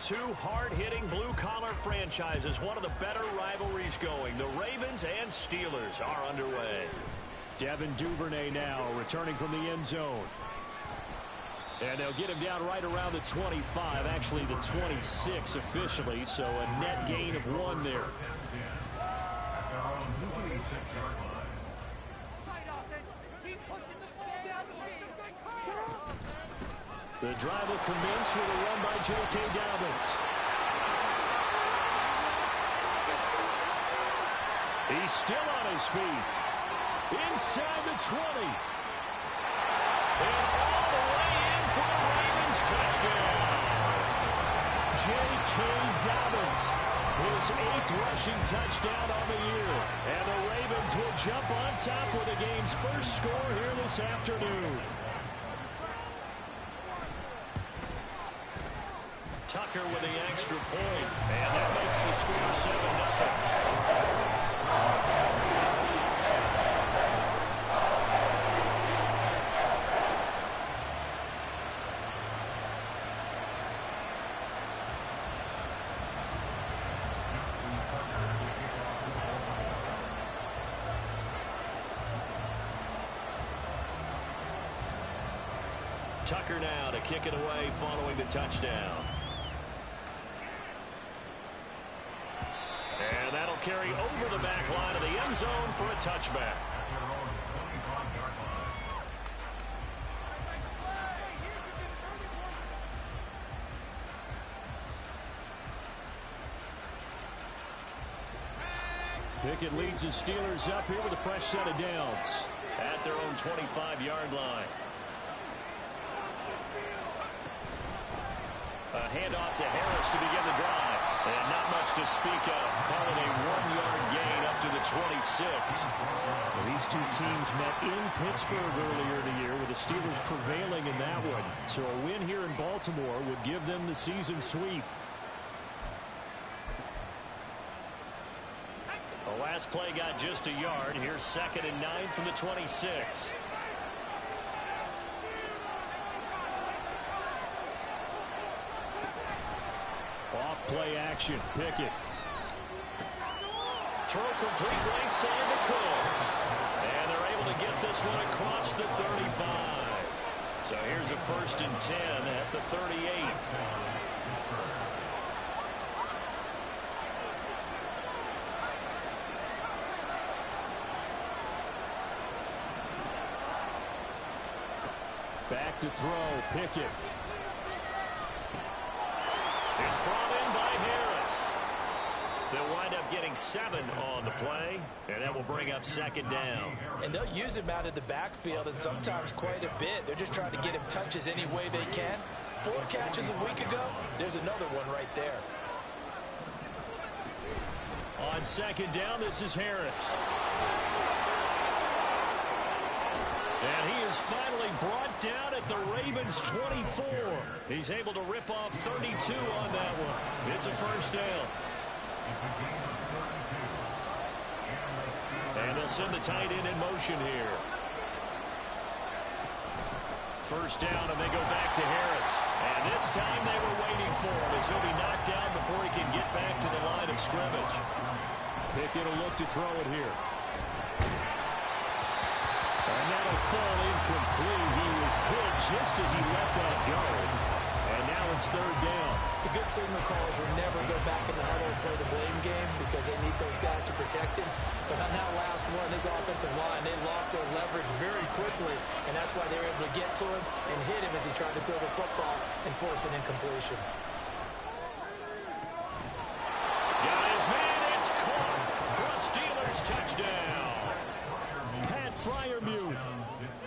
two hard-hitting blue-collar franchises. One of the better rivalries going. The Ravens and Steelers are underway. Devin Duvernay now returning from the end zone. And they'll get him down right around the 25, actually the 26 officially, so a net gain of 1 there. The drive will commence with a run by J.K. Dobbins. He's still on his feet. Inside the 20. And all the way in for the Ravens touchdown. J.K. Dobbins, his 8th rushing touchdown on the year. And the Ravens will jump on top with the game's first score here this afternoon. Tucker with the extra point, and that makes the score 7-0. Tucker now to kick it away following the touchdown. And that'll carry over the back line of the end zone for a touchback. Pickett leads the Steelers up here with a fresh set of downs at their own 25-yard line. A handoff to Harris to begin the drive. And not much to speak of. Calling a 1-yard gain up to the 26. Well, these two teams met in Pittsburgh earlier in the year with the Steelers prevailing in that one. So a win here in Baltimore would give them the season sweep. The last play got just a yard. Here's 2nd and 9 from the 26. Off-play action. Pickett. Throw complete right side to Cooks. And they're able to get this one across the 35. So here's a 1st and 10 at the 38. Back to throw. Pickett. It's brought in by Harris. They'll wind up getting 7 on the play, and that will bring up 2nd down. And they'll use him out of the backfield, and sometimes quite a bit. They're just trying to get him touches any way they can. 4 catches a week ago. There's another one right there. On 2nd down, this is Harris. And he is finally brought down at the Ravens' 24. He's able to rip off 32 on that one. It's a 1st down. And they'll send the tight end in motion here. 1st down, and they go back to Harris. And this time they were waiting for him as he'll be knocked down before he can get back to the line of scrimmage. Pickett will look to throw it here. And that'll fall incomplete. He was hit just as he let that go. And now it's 3rd down. The good signal callers will never go back in the huddle and play the blame game because they need those guys to protect him. But on that last one, his offensive line, they lost their leverage very quickly, and that's why they were able to get to him and hit him as he tried to throw the football and force an incompletion. Got his man, it's caught for a Steelers touchdown. Pat Freiermuth.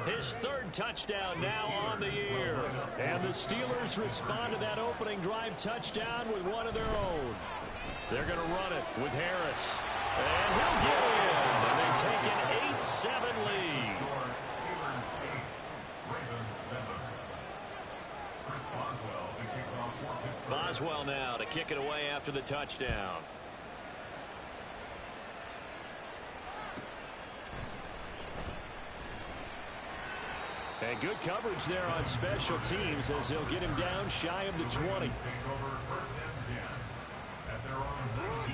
His 3rd touchdown now on the year. And the Steelers respond to that opening drive touchdown with one of their own. They're going to run it with Harris. And he'll get in. And they take an 8-7 lead. Boswell now to kick it away after the touchdown. And good coverage there on special teams as they'll get him down shy of the 20.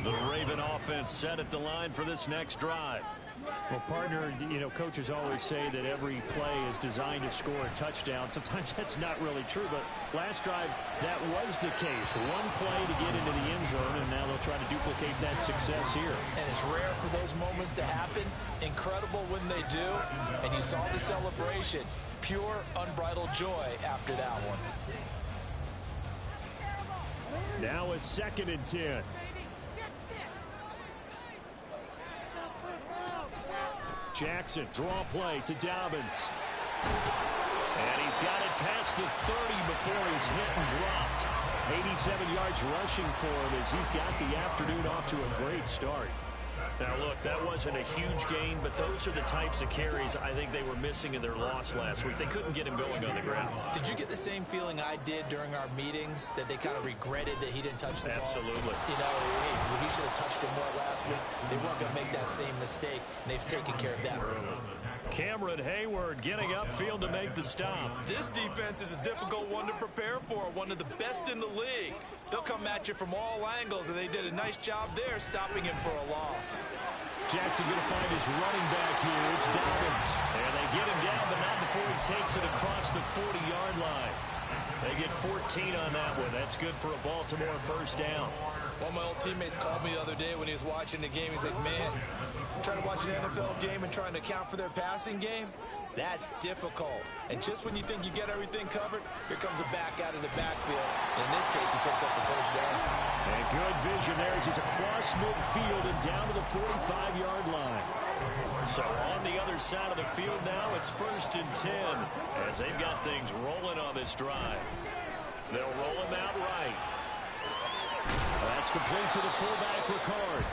The Raven offense set at the line for this next drive. Well, partner, you know, coaches always say that every play is designed to score a touchdown. Sometimes that's not really true, but last drive, that was the case. One play to get into the end zone, and now they'll try to duplicate that success here. And it's rare for those moments to happen. Incredible when they do. And you saw the celebration. Pure, unbridled joy after that one. Now a 2nd and 10. Jackson, draw play to Dobbins. And he's got it past the 30 before he's hit and dropped. 87 yards rushing for him as he's got the afternoon off to a great start. Now, look, that wasn't a huge gain, but those are the types of carries I think they were missing in their loss last week. They couldn't get him going on the ground. Did you get the same feeling I did during our meetings, that they kind of regretted that he didn't touch the ball? Absolutely. You know, hey, he should have touched it more last week. They weren't going to make that same mistake, and they've taken care of that early. Cameron Hayward getting upfield to make the stop. This defense is a difficult one to prepare for, one of the best in the league. They'll come at you from all angles, and they did a nice job there stopping him for a loss. Jackson going to find his running back here. It's Dobbins. And they get him down, but not before he takes it across the 40-yard line. They get 14 on that one. That's good for a Baltimore first down. One of my old teammates called me the other day when he was watching the game. He's like, man, trying to watch an NFL game and trying to account for their passing game, that's difficult. And just when you think you get everything covered, here comes a back out of the backfield. In this case, he picks up the first down. And good vision there as he's across midfield and down to the 45-yard line. So on the other side of the field now, it's 1st and 10 as they've got things rolling on this drive. They'll roll him out right. That's complete to the fullback, Ricard.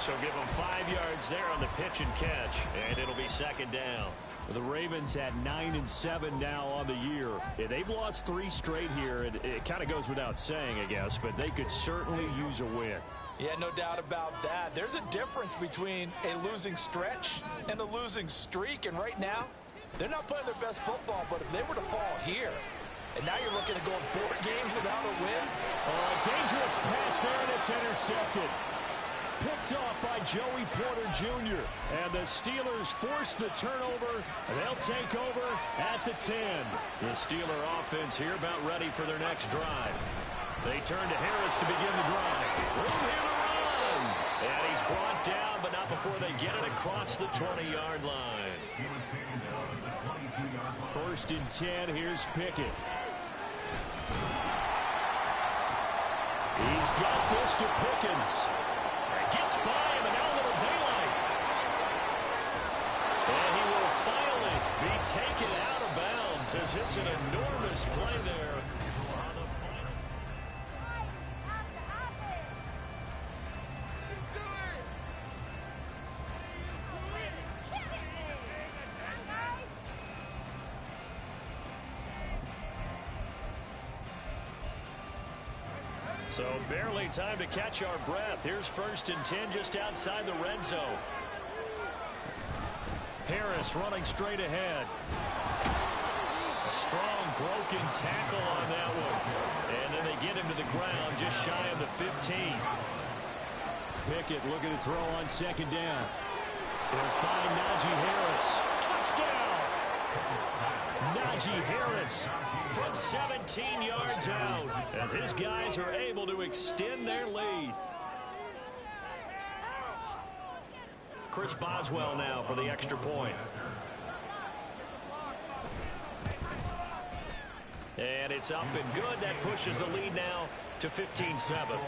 So give him 5 yards there on the pitch and catch, and it'll be 2nd down. The Ravens at 9-7 now on the year. Yeah, they've lost 3 straight here. It kind of goes without saying, I guess, but they could certainly use a win. Yeah, no doubt about that. There's a difference between a losing stretch and a losing streak, and right now, they're not playing their best football, but if they were to fall here, and now you're looking at going 4 games without a win. Dangerous pass there, and it's intercepted. Picked off by Joey Porter Jr. And the Steelers force the turnover. They'll take over at the 10. The Steeler offense here about ready for their next drive. They turn to Harris to begin the drive. Room here to run. And he's brought down, but not before they get it across the 20-yard line. 1st and 10. Here's Pickett. He's got this to Pickens. Gets by him, and now a little daylight. And he will finally be taken out of bounds as it's an enormous play there. On the final. So barely time to catch our breath. Here's 1st and 10 just outside the red zone. Harris running straight ahead. A strong broken tackle on that one. And then they get him to the ground just shy of the 15. Pickett looking to throw on 2nd down. He'll find Najee Harris. Touchdown! Najee Harris from 17 yards out as his guys are able to extend their lead. Chris Boswell now for the extra point. And it's up and good. That pushes the lead now to 15-7.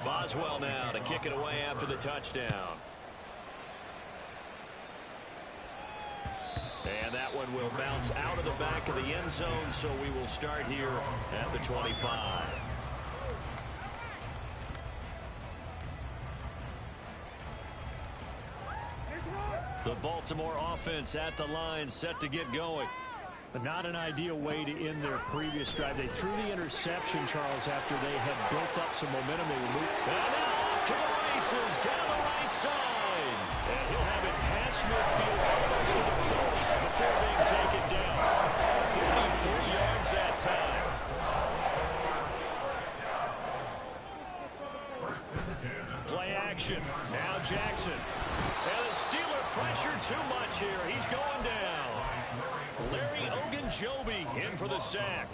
Boswell now to kick it away after the touchdown. And that one will bounce out of the back of the end zone, so we will start here at the 25. The Baltimore offense at the line, set to get going. But not an ideal way to end their previous drive. They threw the interception, Charles, after they had built up some momentum. They were moving. And now off to the races down the right right side. And he'll have it past midfield, almost to the 40 before being taken down. 43 yards that time. Play action. Now Jackson. And the Steeler pressure too much here. He's going down. Larry Ogunjobi in for the sack.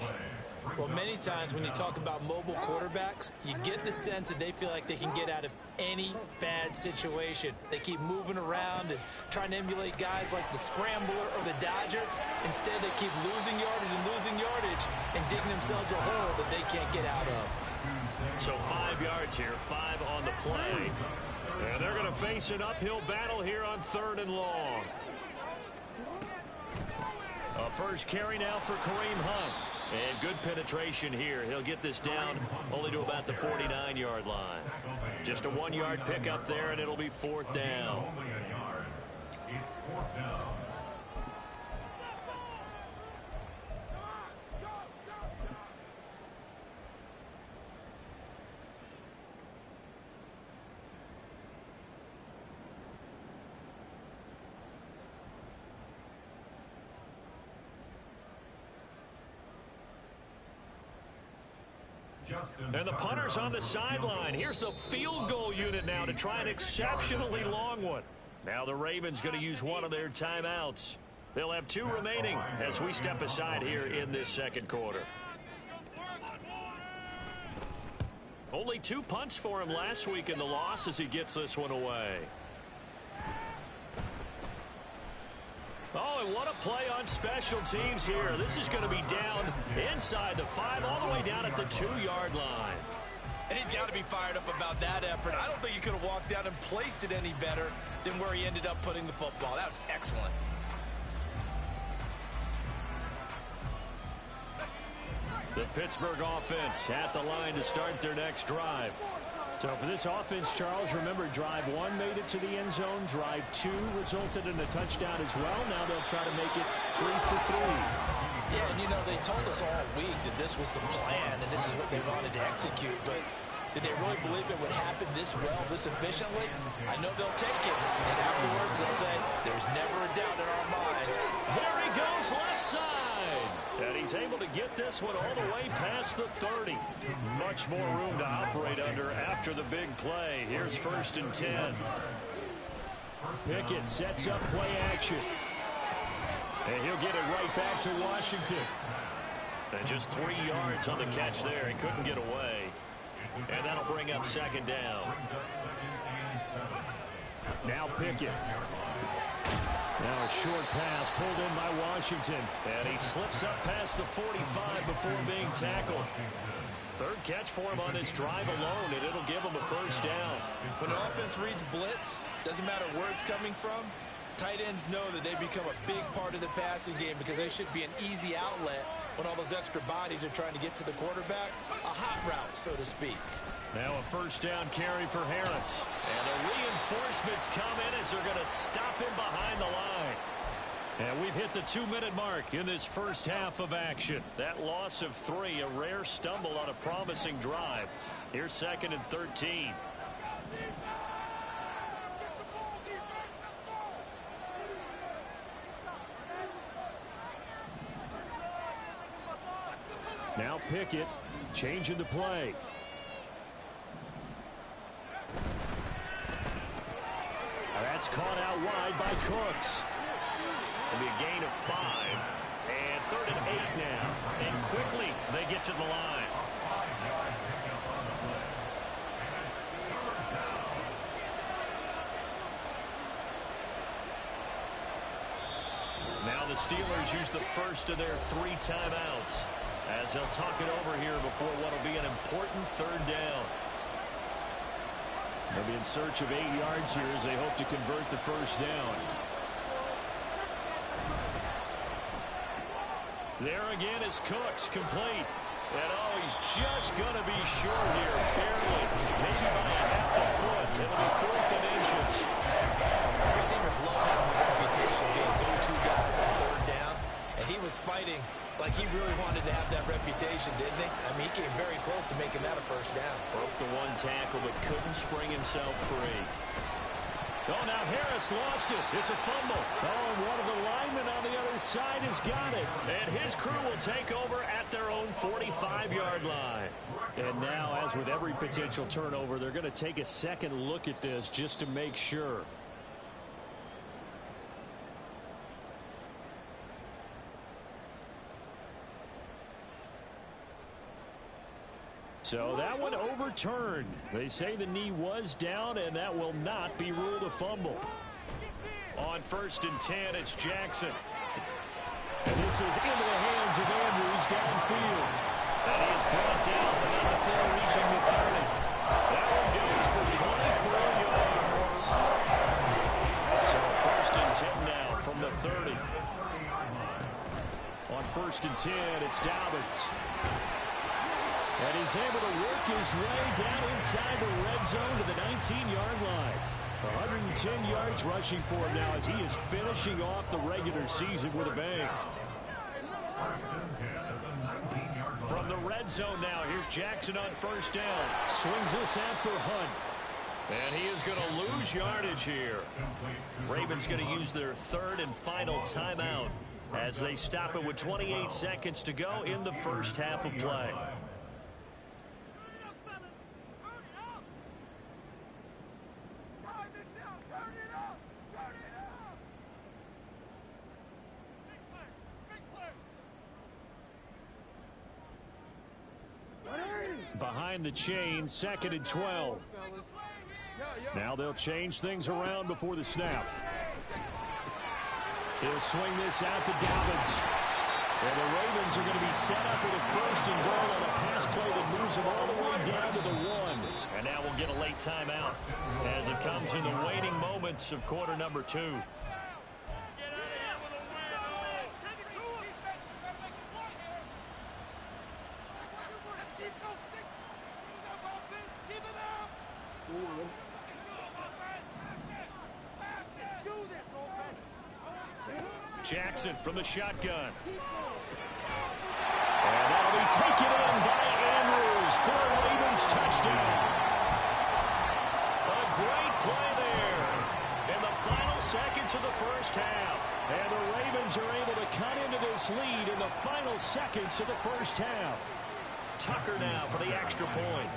Well, many times when you talk about mobile quarterbacks, you get the sense that they feel like they can get out of any bad situation. They keep moving around and trying to emulate guys like the Scrambler or the Dodger. Instead, they keep losing yardage and digging themselves a hole that they can't get out of. So 5 yards here, 5 on the play. And they're going to face an uphill battle here on 3rd and long. A first carry now for Kareem Hunt. And good penetration here. He'll get this down only to about the 49-yard line. Just a 1-yard pickup there, and it'll be 4th down. And the punter's on the sideline. Here's the field goal unit now to try an exceptionally long one. Now the Ravens going to use one of their timeouts. They'll have 2 remaining as we step aside here in this second quarter. Only 2 punts for him last week in the loss as he gets this one away. Oh, and what a play on special teams here. This is going to be down inside the 5, all the way down at the 2-yard line. And he's got to be fired up about that effort. I don't think he could have walked down and placed it any better than where he ended up putting the football. That was excellent. The Pittsburgh offense at the line to start their next drive. So for this offense, Charles, remember, drive 1 made it to the end zone. Drive 2 resulted in a touchdown as well. Now they'll try to make it 3 for 3. Yeah, and you know, they told us all week that this was the plan and this is what they wanted to execute. But did they really believe it would happen this well, this efficiently? I know they'll take it. And afterwards, they'll say, there's never a doubt in our minds. There he goes, left side. And he's able to get this one all the way past the 30. Much more room to operate under after the big play. Here's 1st and 10. Pickett sets up play action. And he'll get it right back to Washington. And just 3 yards on the catch there. He couldn't get away. And that'll bring up 2nd down. Now Pickett. Now a short pass pulled in by Washington. And he slips up past the 45 before being tackled. 3rd catch for him on this drive alone, and it'll give him a 1st down. When the offense reads blitz, doesn't matter where it's coming from, tight ends know that they become a big part of the passing game because they should be an easy outlet when all those extra bodies are trying to get to the quarterback. A hot route, so to speak. Now a 1st down carry for Harris. And the reinforcements come in as they're going to stop him behind the line. And we've hit the 2-minute mark in this first half of action. That loss of 3, a rare stumble on a promising drive. Here's 2nd and 13. Now Pickett changing the play. That's caught out wide by Cooks. It'll be a gain of 5. And 3rd and 8 now. And quickly they get to the line. Now the Steelers use the first of their 3 timeouts as they'll talk it over here before what will be an important 3rd down. They'll be in search of 8 yards here as they hope to convert the 1st down. There again is Cooks, complete. And oh, he's just going to be short here, barely. Maybe by a half a foot. It'll be 4th and inches. Receivers love having the reputation of being go-to guys on 3rd down. And he was fighting like he really wanted to have that reputation, didn't he? I mean, he came very close to making that a 1st down. Broke the 1 tackle, but couldn't spring himself free. Oh, now Harris lost it. It's a fumble. Oh, and one of the linemen on the other side has got it. And his crew will take over at their own 45-yard line. And now, as with every potential turnover, they're going to take a second look at this just to make sure. So that one overturned. They say the knee was down, and that will not be ruled a fumble. On 1st and 10, it's Jackson. And this is into the hands of Andrews downfield. And he is brought down, but not before reaching the 30. That one goes for 24 yards. So 1st and 10 now from the 30. On 1st and 10, it's Dobbins. And he's able to work his way down inside the red zone to the 19-yard line. 110 yards rushing for him now as he is finishing off the regular season with a bang. From the red zone now, here's Jackson on 1st down. Swings this out for Hunt. And he is going to lose yardage here. Ravens going to use their 3rd and final timeout as they stop it with 28 seconds to go in the first half of play. Behind the chain, 2nd and 12. Now they'll change things around before the snap. He'll swing this out to Dobbins. And the Ravens are going to be set up with a 1st and goal on a pass play that moves them all the way down to the 1. And now we'll get a late timeout as it comes in the waning moments of quarter number 2. Jackson from the shotgun. And that'll be taken in by Andrews for a Ravens touchdown. A great play there in the final seconds of the first half. And the Ravens are able to cut into this lead in the final seconds of the first half. Tucker now for the extra point.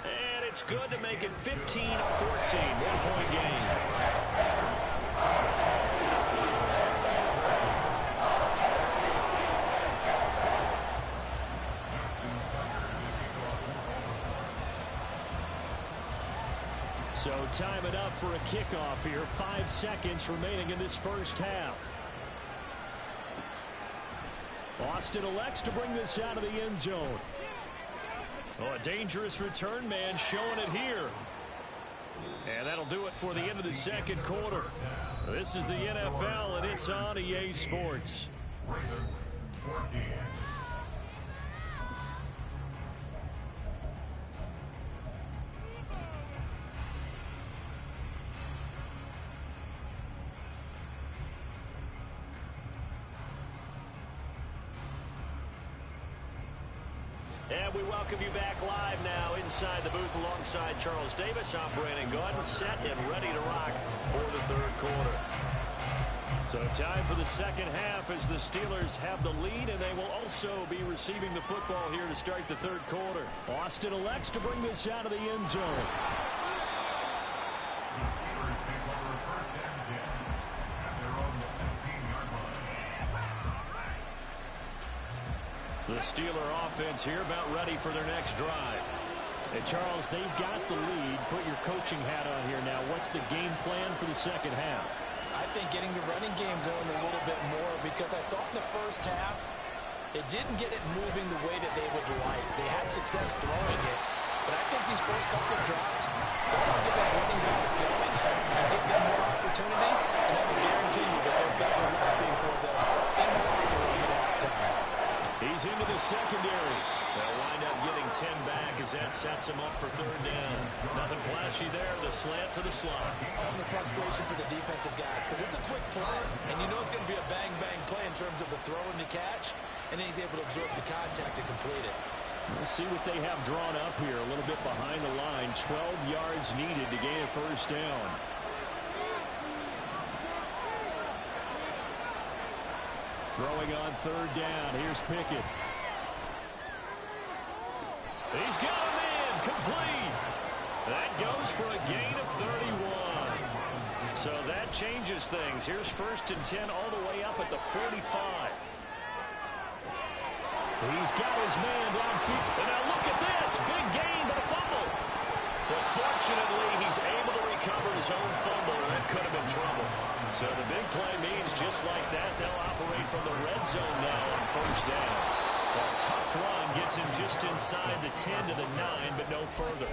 And it's good to make it 15-14, 1-point game. So time it up for a kickoff here. 5 seconds remaining in this first half. Austin elects to bring this out of the end zone. Oh, a dangerous return man showing it here. And that'll do it for the end of the second quarter. This is the NFL, and it's on EA Sports. And we welcome you back live now inside the booth alongside Charles Davis. I'm Brandon Gordon, set and ready to rock for the third quarter. So time for the second half as the Steelers have the lead, and they will also be receiving the football here to start the third quarter. Austin elects to bring this out of the end zone. The Steeler offense here about ready for their next drive. And Charles, they've got the lead. Put your coaching hat on here now. What's the game plan for the second half? I think getting the running game going a little bit more, because I thought in the first half it didn't get it moving the way that they would like. They had success throwing it, but I think these first couple of drives, they're going to get those running backs going and give them more opportunities, and I will guarantee you that those guys are laughing for them in the locker room at halftime. He's into the secondary. They'll wind up getting 10 back as that sets him up for third down. Nothing flashy there. The slant to the slot. And the frustration for the defensive guys, because it's a quick play, and you know it's going to be a bang-bang play in terms of the throw and the catch, and then he's able to absorb the contact and complete it. Let's see what they have drawn up here. A little bit behind the line. 12 yards needed to gain a first down. Throwing on third down. Here's Pickett. He's got him in. Complete. That goes for a gain of 31. So that changes things. Here's first and 10 all the way up at the 45. He's got his man downfield. And now look at this. Big gain, but a fumble. But fortunately, he's able to recover his own fumble. That could have been trouble. So the big play means just like that, they'll operate from the red zone now on first down. A tough run gets him just inside the 10 to the 9, but no further.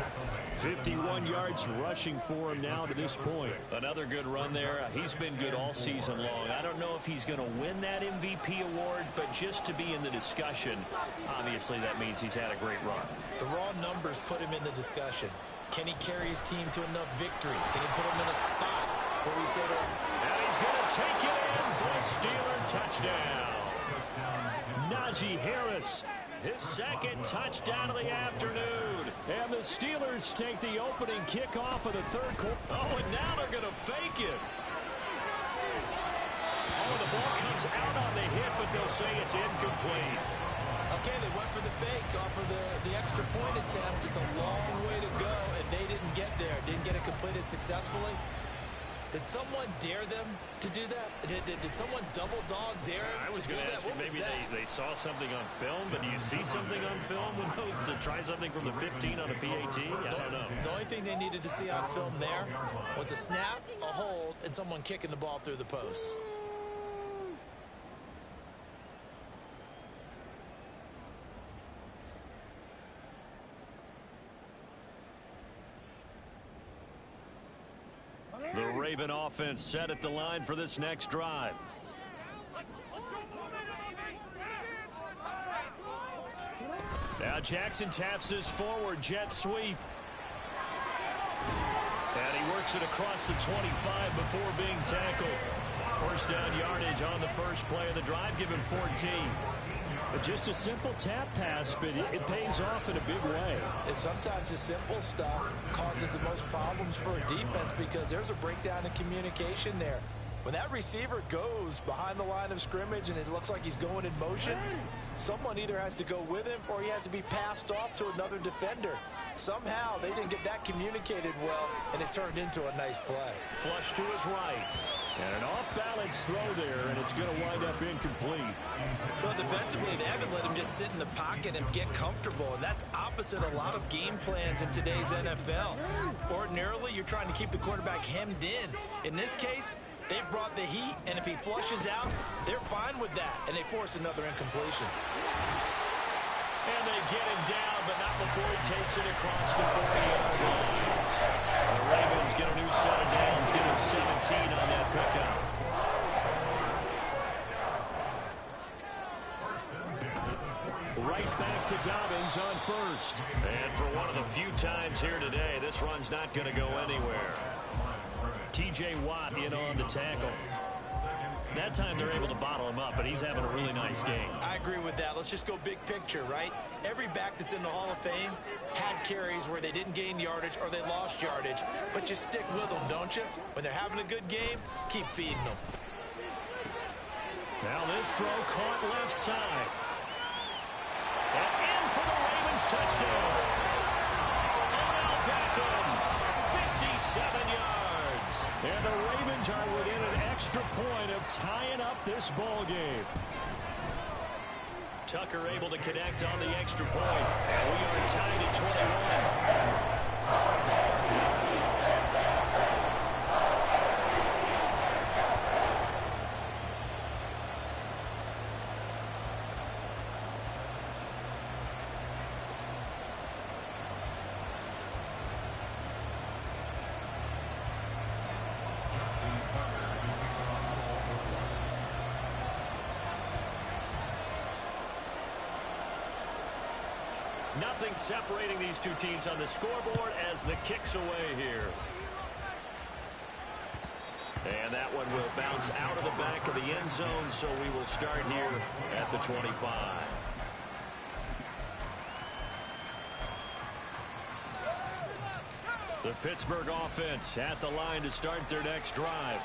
51 yards rushing for him now to this point. Another good run there. He's been good all season long. I don't know if he's going to win that MVP award, but just to be in the discussion, obviously that means he's had a great run. The raw numbers put him in the discussion. Can he carry his team to enough victories? Can he put him in a spot where we say to him, and he's going to take it in for a Steeler touchdown. Najee Harris, his second touchdown of the afternoon. And the Steelers take the opening kickoff of the third quarter. Oh, and now they're going to fake it. Oh, the ball comes out on the hit, but they'll say it's incomplete. Okay, they went for the fake off of the extra point attempt. It's a long way to go, and they didn't get there. Didn't get it completed successfully. Did someone dare them to do that? Did someone double dog dare them I was to do going to that? ask you, maybe they saw something on film, but do you see something on film with those to try something from the 15 on a PAT? I don't know. The only thing they needed to see on film there was a snap, a hold, and someone kicking the ball through the post. The Raven offense set at the line for this next drive. Now Jackson taps his forward jet sweep. And he works it across the 25 before being tackled. First down yardage on the first play of the drive. Give him 14. Just a simple tap pass, but it pays off in a big way. And sometimes the simple stuff causes the most problems for a defense because there's a breakdown in communication there. When that receiver goes behind the line of scrimmage and it looks like he's going in motion, someone either has to go with him or he has to be passed off to another defender. Somehow they didn't get that communicated well, and it turned into a nice play. Flush to his right. And an off-balance throw there, and it's going to wind up incomplete. Well, defensively, they haven't let him just sit in the pocket and get comfortable, and that's opposite a lot of game plans in today's NFL. Ordinarily, you're trying to keep the quarterback hemmed in. In this case, they brought the heat, and if he flushes out, they're fine with that, and they force another incompletion. And they get him down, but not before he takes it across the 40-yard line. The Ravens get a new set of downs, get him 17 on that pickup. Right back to Dobbins on first. And for one of the few times here today, this run's not going to go anywhere. T.J. Watt in on the tackle. That time they're able to bottle him up, but he's having a really nice game. I agree with that. Let's just go big picture, right? Every back that's in the Hall of Fame had carries where they didn't gain yardage or they lost yardage, but you stick with them, don't you? When they're having a good game, keep feeding them. Now this throw caught left side. And in for the Ravens touchdown. Odell Beckham, 57 yards. And the Ravens are within an extra point of tying up this ball game. Tucker able to connect on the extra point. And we are tied at 21. Nothing separating these two teams on the scoreboard as the kick's away here. And that one will bounce out of the back of the end zone, so we will start here at the 25. The Pittsburgh offense at the line to start their next drive.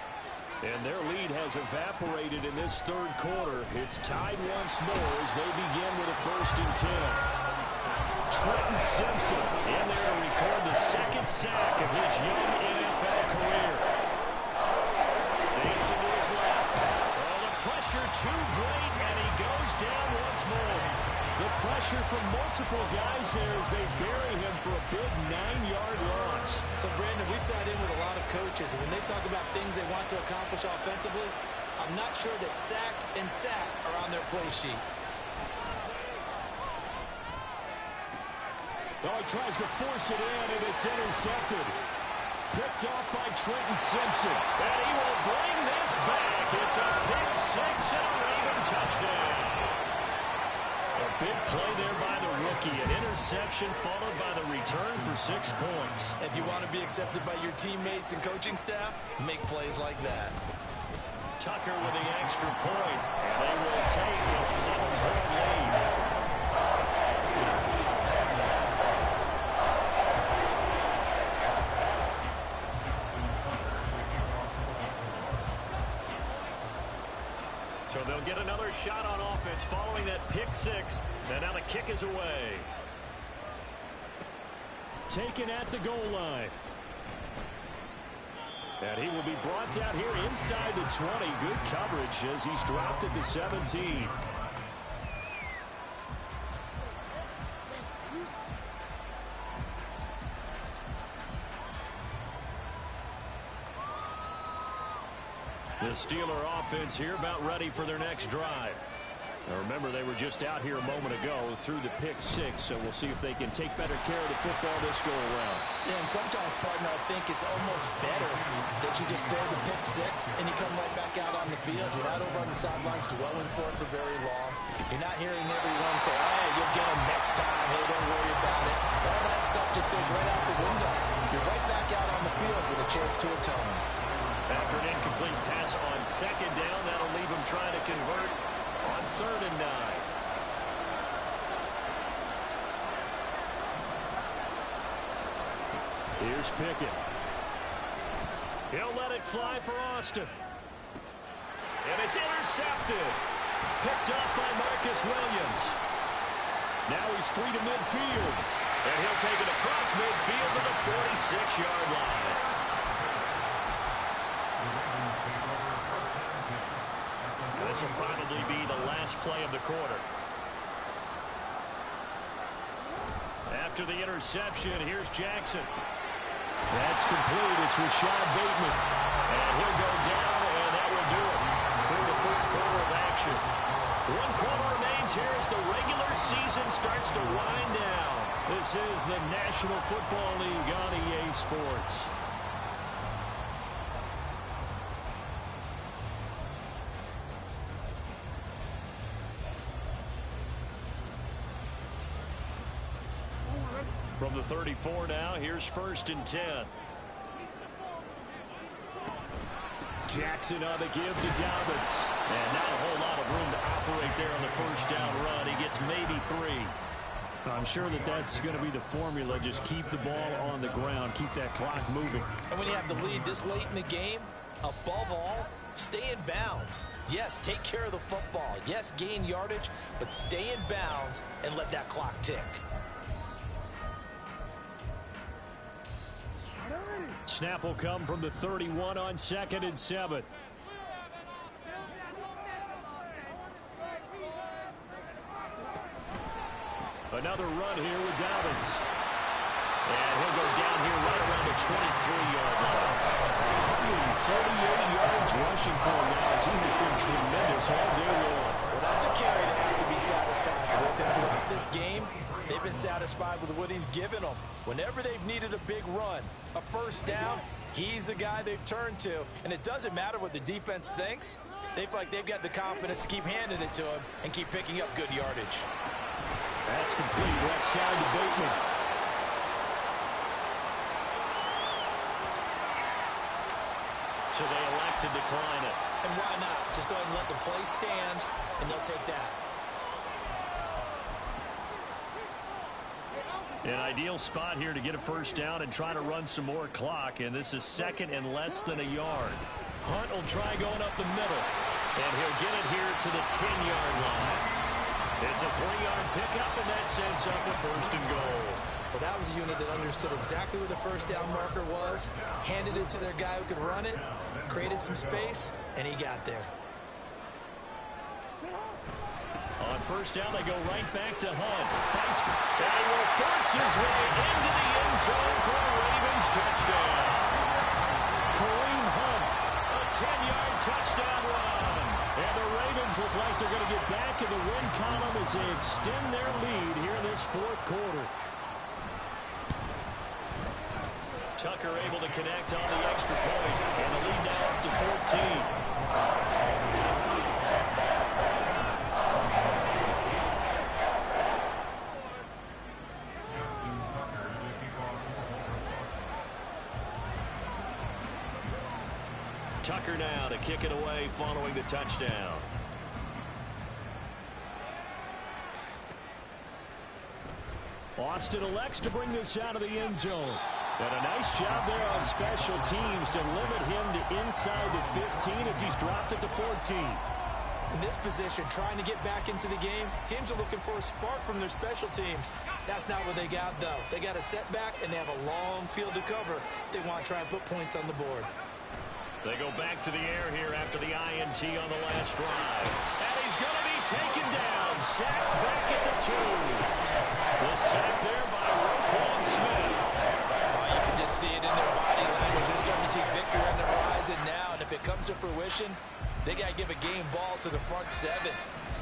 And their lead has evaporated in this third quarter. It's tied once more as they begin with a 1st and 10. Trenton Simpson in there to record the 2nd sack of his young NFL career. Dates into his lap. Oh, the pressure too great, and he goes down once more. The pressure from multiple guys there as they bury him for a big 9-yard loss. So, Brandon, we sat in with a lot of coaches, and when they talk about things they want to accomplish offensively, I'm not sure that sack and sack are on their play sheet. Oh, he tries to force it in, and it's intercepted. Picked off by Trenton Simpson. And he will bring this back. It's a pick 6 and a Raven touchdown. A big play there by the rookie. An interception followed by the return for 6 points. If you want to be accepted by your teammates and coaching staff, make plays like that. Tucker with the extra point. And they will take a 7-point lead. So they'll get another shot on offense following that pick 6. And now the kick is away. Taken at the goal line. And he will be brought down here inside the 20. Good coverage as he's dropped at the 17. The Steeler offense here about ready for their next drive. Now remember, they were just out here a moment ago through the pick 6, so we'll see if they can take better care of the football this go around. Yeah, and sometimes, partner, I think it's almost better that you just throw the pick 6 and you come right back out on the field. You're not over on the sidelines dwelling for it for very long. You're not hearing everyone say, hey, you'll get them next time. Hey, don't worry about it. All that stuff just goes right out the window. You're right back out on the field with a chance to atone. After an incomplete pass on 2nd down, that'll leave him trying to convert on 3rd and 9. Here's Pickett. He'll let it fly for Austin. And it's intercepted. Picked up by Marcus Williams. Now he's free to midfield. And he'll take it across midfield to the 46-yard line. This will probably be the last play of the quarter. After the interception, here's Jackson. That's complete. It's Rashad Bateman. And he'll go down, and that will do it for the 3rd quarter of action. 1 quarter remains here as the regular season starts to wind down. This is the National Football League on EA Sports. From the 34 now, here's 1st and 10. Jackson on the give to Dobbins. And not a whole lot of room to operate there on the 1st down run. He gets maybe 3. I'm sure that that's going to be the formula. Just keep the ball on the ground. Keep that clock moving. And when you have the lead this late in the game, above all, stay in bounds. Yes, take care of the football. Yes, gain yardage, but stay in bounds and let that clock tick. Snap will come from the 31 on 2nd and 7. Another run here with Dobbins. And he'll go down here right around the 23-yard line. 148 yards rushing for him now as he has been tremendous all day long. Well, that's a carry they have to be satisfied with. And throughout this game, they've been satisfied with what he's given them. Whenever they've needed a big run, a 1st down, he's the guy they've turned to. And it doesn't matter what the defense thinks. They feel like they've got the confidence to keep handing it to him and keep picking up good yardage. That's complete. Left side to Bateman. So they elect to decline it. And why not? Just go ahead and let the play stand, and they'll take that. An ideal spot here to get a first down and try to run some more clock, and this is second and less than a yard. Hunt will try going up the middle, and he'll get it here to the 10-yard line. It's a 3-yard pickup, and that sets up a first and goal. Well, that was a unit that understood exactly where the first down marker was, handed it to their guy who could run it, created some space, and he got there. On first down, they go right back to Hunt. Fights, and he will force his way into the end zone for a Ravens touchdown. Kareem Hunt, a 10-yard touchdown run. And the Ravens look like they're going to get back in the win column as they extend their lead here in this fourth quarter. Tucker able to connect on the extra point, and the lead now up to 14. Tucker now to kick it away following the touchdown. Austin elects to bring this out of the end zone. And a nice job there on special teams to limit him to inside the 15 as he's dropped at the 14. In this position, trying to get back into the game, teams are looking for a spark from their special teams. That's not what they got, though. They got a setback, and they have a long field to cover if they want to try and put points on the board. They go back to the air here after the INT on the last drive. And he's going to be taken down, sacked back at the 2. The sack there by Roquan Smith. You can just see it in their body language. They're starting to see victory on the horizon now, and if it comes to fruition, they got to give a game ball to the front 7.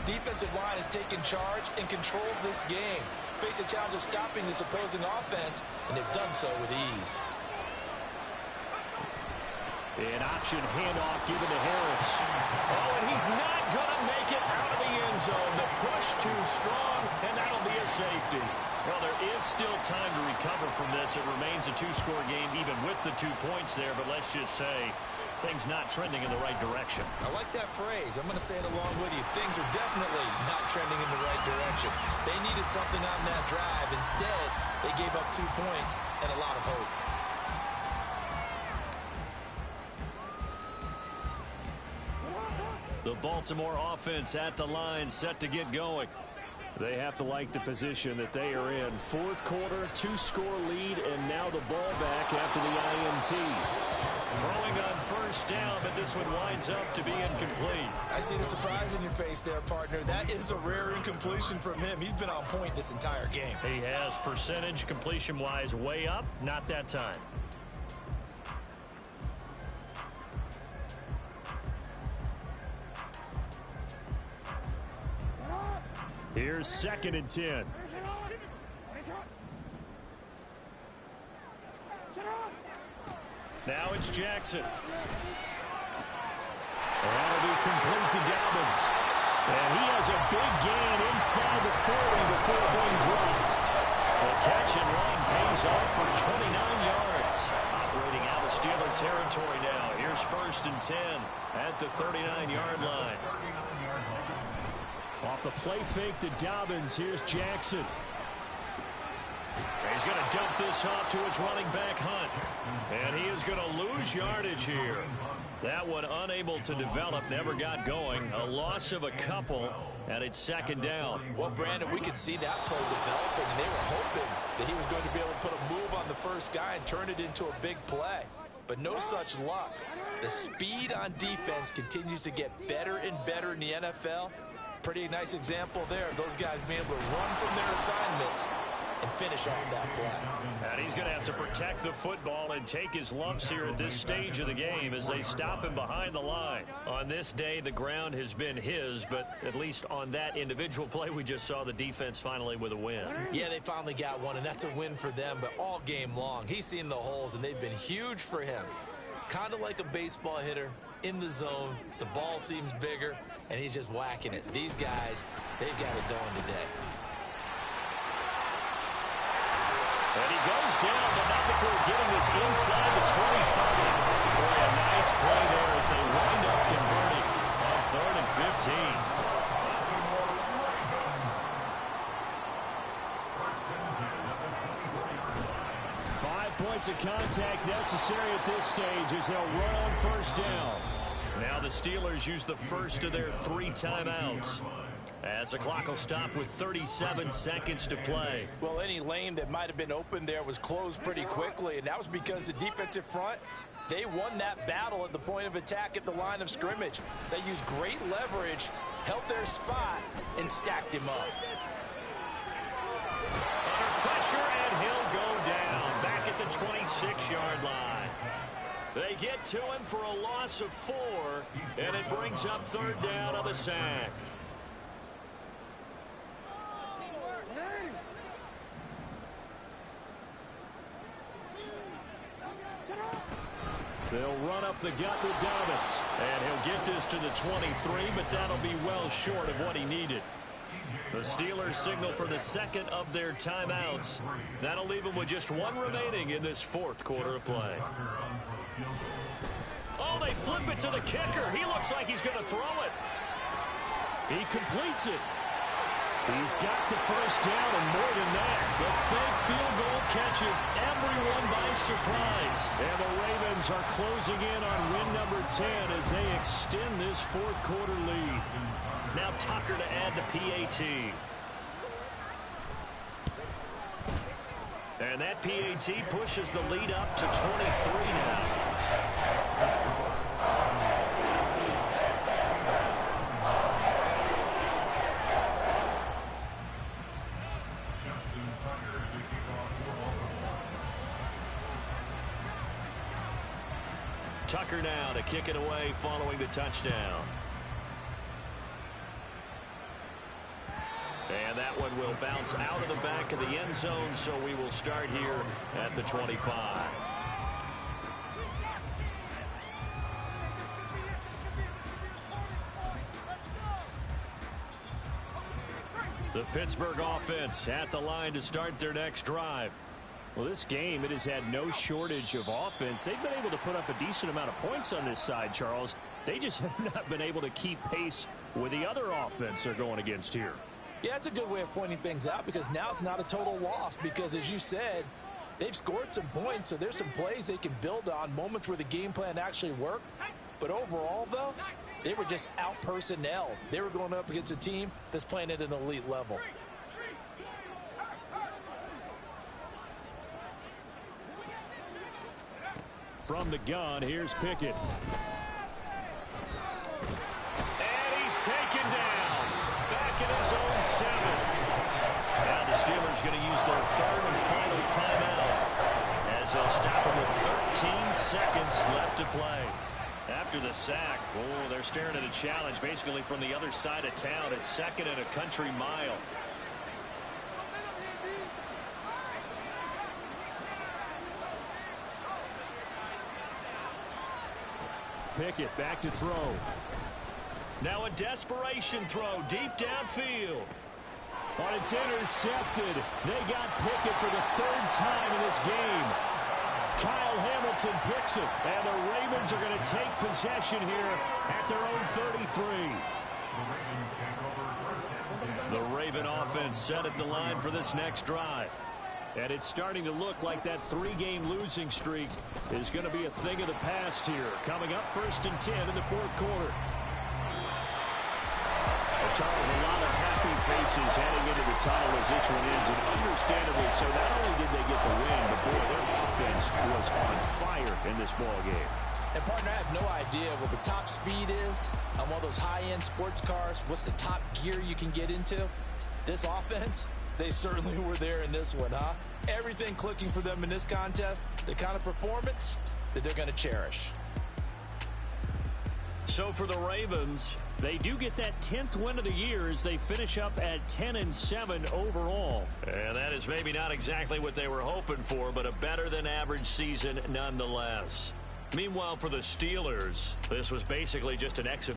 Defensive line has taken charge and controlled this game. Face a challenge of stopping this opposing offense, and they've done so with ease. An option handoff given to Harris. Oh, and he's not going to make it out of the end zone. The push too strong, and that'll be a safety. Well, there is still time to recover from this. It remains a 2-score game even with the 2 points there, but let's just say things not trending in the right direction. I like that phrase. I'm going to say it along with you. Things are definitely not trending in the right direction. They needed something on that drive. Instead, they gave up 2 points and a lot of hope. The Baltimore offense at the line, set to get going. They have to like the position that they are in. Fourth quarter, 2-score lead, and now the ball back after the INT. Throwing on first down, but this one winds up to be incomplete. I see the surprise in your face there, partner. That is a rare incompletion from him. He's been on point this entire game. He has percentage completion-wise way up, not that time. Here's 2nd and 10. Now it's Jackson. That'll be complete to Dobbins. And he has a big gain inside the 40 before being dropped. The catch and run pays off for 29 yards. Operating out of Steeler territory now. Here's 1st and 10 at the 39-yard line. Off the play fake to Dobbins, here's Jackson. He's going to dump this off to his running back, Hunt. And he is going to lose yardage here. That one unable to develop, never got going. A loss of a couple, and it's 2nd down. Well, Brandon, we could see that play developing, and they were hoping that he was going to be able to put a move on the first guy and turn it into a big play. But no such luck. The speed on defense continues to get better and better in the NFL. Pretty nice example there of those guys being able to run from their assignments and finish off that play. And he's going to have to protect the football and take his lumps here at this stage of the game as they stop him behind the line. On this day, the ground has been his, but at least on that individual play, we just saw the defense finally with a win. Yeah, they finally got one, and that's a win for them, but all game long, he's seen the holes, and they've been huge for him. Kind of like a baseball hitter in the zone. The ball seems bigger, and he's just whacking it. These guys, they've got it going today. And he goes down, but not before getting this inside the 25. Boy, a nice play there as they wind up converting on 3rd and 15. the contact necessary at this stage as they'll run on first down. Now the Steelers use the first of their 3 timeouts, as the clock will stop with 37 seconds to play. Well, any lane that might have been open there was closed pretty quickly, and that was because the defensive front, they won that battle at the point of attack at the line of scrimmage. They used great leverage, held their spot, and stacked him up. Under pressure, and he'll go down back at the 26-yard line. They get to him for a loss of 4, and it brings up 3rd down on the sack. They'll run up the gut with Dobbins. And he'll get this to the 23, but that'll be well short of what he needed. The Steelers signal for the 2nd of their timeouts. That'll leave them with just 1 remaining in this 4th quarter of play. Oh, they flip it to the kicker. He looks like he's going to throw it. He completes it. He's got the first down and more than that. The fake field goal catches everyone by surprise. And the Ravens are closing in on win number 10 as they extend this 4th quarter lead. Now Tucker to add the PAT. And that PAT pushes the lead up to 23 now. Tucker now to kick it away following the touchdown. And that one will bounce out of the back of the end zone, so we will start here at the 25. The Pittsburgh offense at the line to start their next drive. Well, this game, it has had no shortage of offense. They've been able to put up a decent amount of points on this side, Charles. They just have not been able to keep pace with the other offense they're going against here. Yeah, that's a good way of pointing things out, because now it's not a total loss, because as you said, they've scored some points, so there's some plays they can build on, moments where the game plan actually worked. But overall, though, they were just out-personnel. They were going up against a team that's playing at an elite level. From the gun, here's Pickett. And he's taken down. Back in his own 7. Now the Steelers going to use their 3rd and final timeout, as they'll stop him with 13 seconds left to play. After the sack, oh, they're staring at a challenge basically from the other side of town. It's 2nd and a country mile. Pickett back to throw. Now a desperation throw deep downfield. But it's intercepted. They got Pickett for the 3rd time in this game. Kyle Hamilton picks it, and the Ravens are going to take possession here at their own 33. The Raven offense set at the line for this next drive. And it's starting to look like that 3-game losing streak is going to be a thing of the past here. Coming up 1st and 10 in the 4th quarter. Well, Charles, a lot of happy faces heading into the tunnel as this one ends, and understandably so. Not only did they get the win, but boy, their offense was on fire in this ball game. And partner, I have no idea what the top speed is on one of those high-end sports cars. What's the top gear you can get into? This offense, they certainly were there in this one, huh? Everything clicking for them in this contest, the kind of performance that they're going to cherish. So for the Ravens, they do get that 10th win of the year as they finish up at 10-7 overall. And that is maybe not exactly what they were hoping for, but a better than average season nonetheless. Meanwhile, for the Steelers, this was basically just an exhibition.